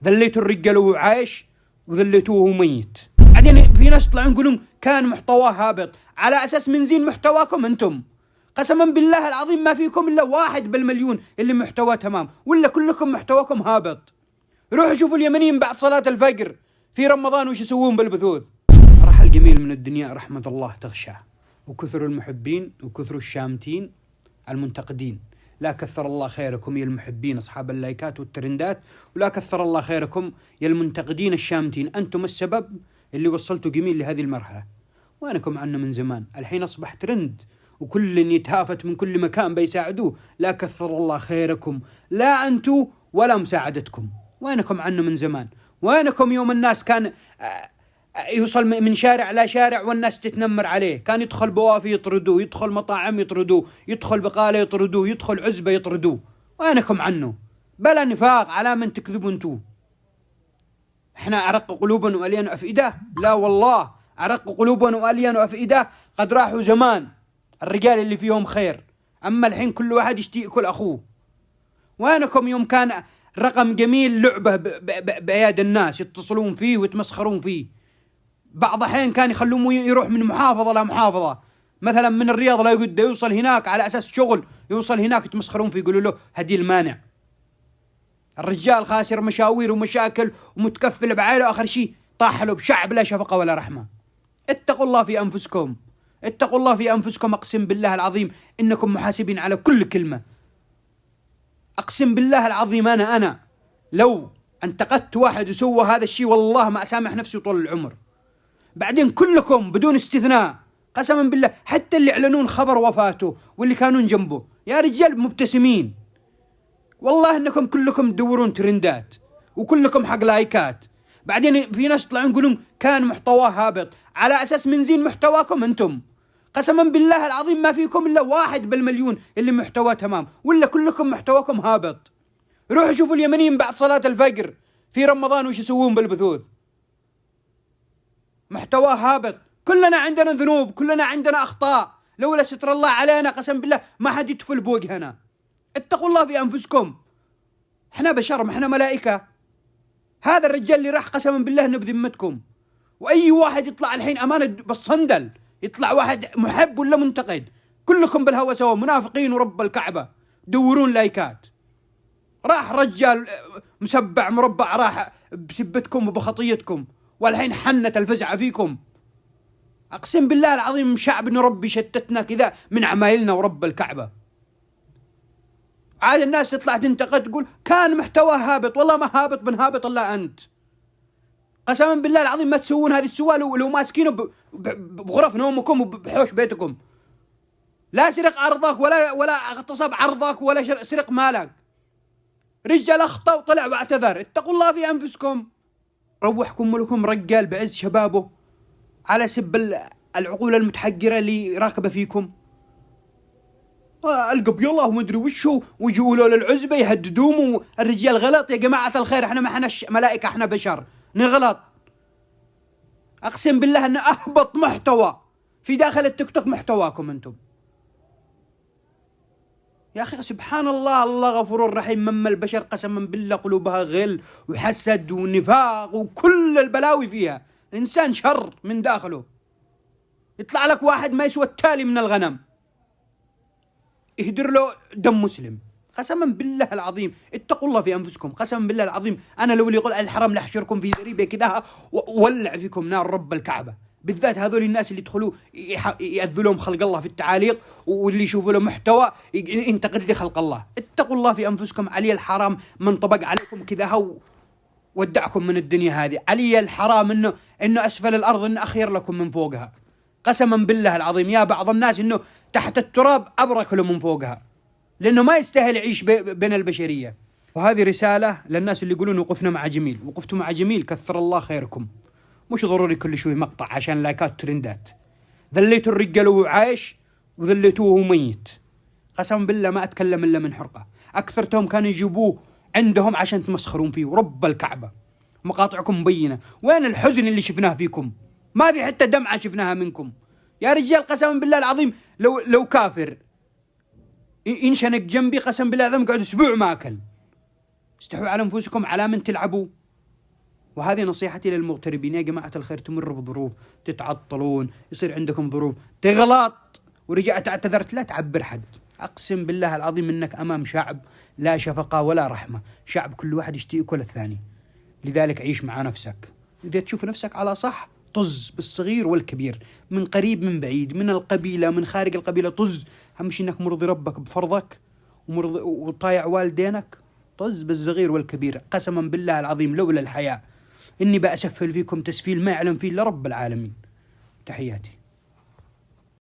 ذليتوا الرجال وهو عايش وذليتوه وهو ميت. بعدين في ناس يطلعون يقولون كان محتواه هابط، على اساس من زين محتواكم انتم. قسما بالله العظيم ما فيكم الا 1 بالمليون اللي محتواه تمام، ولا كلكم محتواكم هابط. روحوا شوفوا اليمنيين بعد صلاة الفجر في رمضان وش يسوون بالبثوث. رحل جميل من الدنيا رحمة الله تغشاه، وكثر المحبين وكثر الشامتين المنتقدين. لا كثر الله خيركم يا المحبين أصحاب اللايكات والترندات، ولا كثر الله خيركم يا المنتقدين الشامتين. أنتم السبب اللي وصلتوا جميل لهذه المرحلة، وأنكم عنا من زمان. الحين أصبح ترند وكل يتهافت من كل مكان بيساعدوه. لا كثر الله خيركم، لا أنتوا ولا مساعدتكم. وينكم عنا من زمان؟ وينكم يوم الناس كان يوصل من شارع لا شارع والناس تتنمر عليه؟ كان يدخل بوافي يطردوه، يدخل مطاعم يطردوه، يدخل بقالة يطردوه، يدخل عزبة يطردوه. وينكم عنه؟ بلا نفاق، على من تكذبوا انتو؟ احنا أرق قلوبا وألين أفئدة؟ لا والله، أرق قلوبا وألين أفئدة قد راحوا زمان الرجال اللي فيهم خير. أما الحين كل واحد يشتي يأكل أخوه. وينكم يوم كان رقم جميل لعبة بأياد الناس يتصلون فيه ويتمسخرون فيه؟ بعض الحين كان يخلوه يروح من محافظة لمحافظة، مثلا من الرياض لا يقدر يوصل هناك على أساس شغل، يوصل هناك يتمسخرون فيه، يقولوا له هدي المانع. الرجال خاسر مشاوير ومشاكل ومتكفل بعائله، آخر شيء طاح له بشعب لا شفقة ولا رحمة. اتقوا الله في أنفسكم، اتقوا الله في أنفسكم. أقسم بالله العظيم إنكم محاسبين على كل كلمة. أقسم بالله العظيم أنا لو انتقدت واحد وسوى هذا الشيء والله ما أسامح نفسي طول العمر. بعدين كلكم بدون استثناء قسما بالله، حتى اللي يعلنون خبر وفاته واللي كانون جنبه، يا رجال مبتسمين. والله إنكم كلكم تدورون ترندات وكلكم حق لايكات. بعدين في ناس يطلعون يقولون كان محتواه هابط، على أساس من زين محتواكم أنتم. قسما بالله العظيم ما فيكم إلا 1 بالمليون اللي محتواه تمام، ولا كلكم محتواكم هابط. روحوا شوفوا اليمنيين بعد صلاة الفجر في رمضان وش يسوون بالبثوث. محتواه هابط. كلنا عندنا ذنوب، كلنا عندنا أخطاء، لولا ستر الله علينا قسم بالله ما حد يدفل بوجهنا. اتقوا الله في أنفسكم. احنا بشر، ما احنا ملائكة. هذا الرجال اللي راح قسما بالله انه بذمتكم. واي واحد يطلع الحين امانه بالصندل، يطلع واحد محب ولا منتقد، كلكم بالهوى سوا منافقين ورب الكعبه دورون لايكات. راح رجال مسبع مربع راح بسبتكم وبخطيتكم، والحين حنت الفزعه فيكم. اقسم بالله العظيم شعب ربي شتتنا كذا من عمايلنا ورب الكعبه. عاد الناس تطلع تنتقد تقول كان محتواه هابط. والله ما هابط بن هابط الا انت. قسما بالله العظيم ما تسوون هذه السوالف لو ماسكينه بغرف نومكم وبحوش بيتكم. لا سرق ارضك ولا اغتصب عرضك ولا سرق مالك. رجال اخطا وطلع واعتذر. اتقوا الله في انفسكم. روحكم ملكم رجال بعز شبابه على سب العقول المتحجره اللي راكبه فيكم. القب يلا ومدري وشو، ويجوا للعزبه يهددوهم. الرجال غلط يا جماعه الخير، احنا ما احنا ملائكه، احنا بشر نغلط. اقسم بالله ان اهبط محتوى في داخل التيك توك محتواكم انتم. يا اخي سبحان الله، الله غفور رحيم. مما البشر قسما بالله قلوبها غل وحسد ونفاق وكل البلاوي فيها. الانسان شر من داخله. يطلع لك واحد ما يسوى التالي من الغنم يهدر له دم مسلم. قسما بالله العظيم اتقوا الله في انفسكم. قسما بالله العظيم انا لو اللي يقول الحرام لحشركم في زريبه كذا وولع فيكم نار رب الكعبه. بالذات هذول الناس اللي يدخلوا يأذوا لهم خلق الله في التعاليق، واللي يشوفوا له محتوى ينتقد لي خلق الله. اتقوا الله في انفسكم. علي الحرام من طبق عليكم كذا ودعكم من الدنيا هذه. علي الحرام انه اسفل الارض انه اخير لكم من فوقها. قسما بالله العظيم يا بعض الناس انه تحت التراب ابرك له من فوقها، لانه ما يستاهل يعيش بين البشريه. وهذه رساله للناس اللي يقولون وقفنا مع جميل. وقفتوا مع جميل كثر الله خيركم. مش ضروري كل شوي مقطع عشان لايكات ترندات. ذليتوا الرجال وهو عايش وذليتوه وهو ميت. قسما بالله ما اتكلم الا من حرقه. اكثرتهم كانوا يجيبوه عندهم عشان تمسخرون فيه ورب الكعبه. مقاطعكم مبينه. وين الحزن اللي شفناه فيكم؟ ما في حتى دمعه شفناها منكم يا رجال. قسما بالله العظيم لو كافر ينشنق جنبي قسم بالله العظيم قعد اسبوع ما اكل. استحوا على انفسكم على من تلعبوا. وهذه نصيحتي للمغتربين يا جماعة الخير. تمر بظروف، تتعطلون، يصير عندكم ظروف، تغلط ورجعت اعتذرت، لا تعبر حد. أقسم بالله العظيم إنك أمام شعب لا شفقة ولا رحمة، شعب كل واحد يشتي يأكل الثاني. لذلك عيش مع نفسك. إذا تشوف نفسك على صح طز بالصغير والكبير، من قريب من بعيد، من القبيلة من خارج القبيلة، طز. أهم شيء إنك مرضي ربك بفرضك وطايع والدينك. طز بالصغير والكبير. قسما بالله العظيم لولا الحياة إني بأسفل فيكم تسفيل ما يعلم فيه إلا رب العالمين. تحياتي.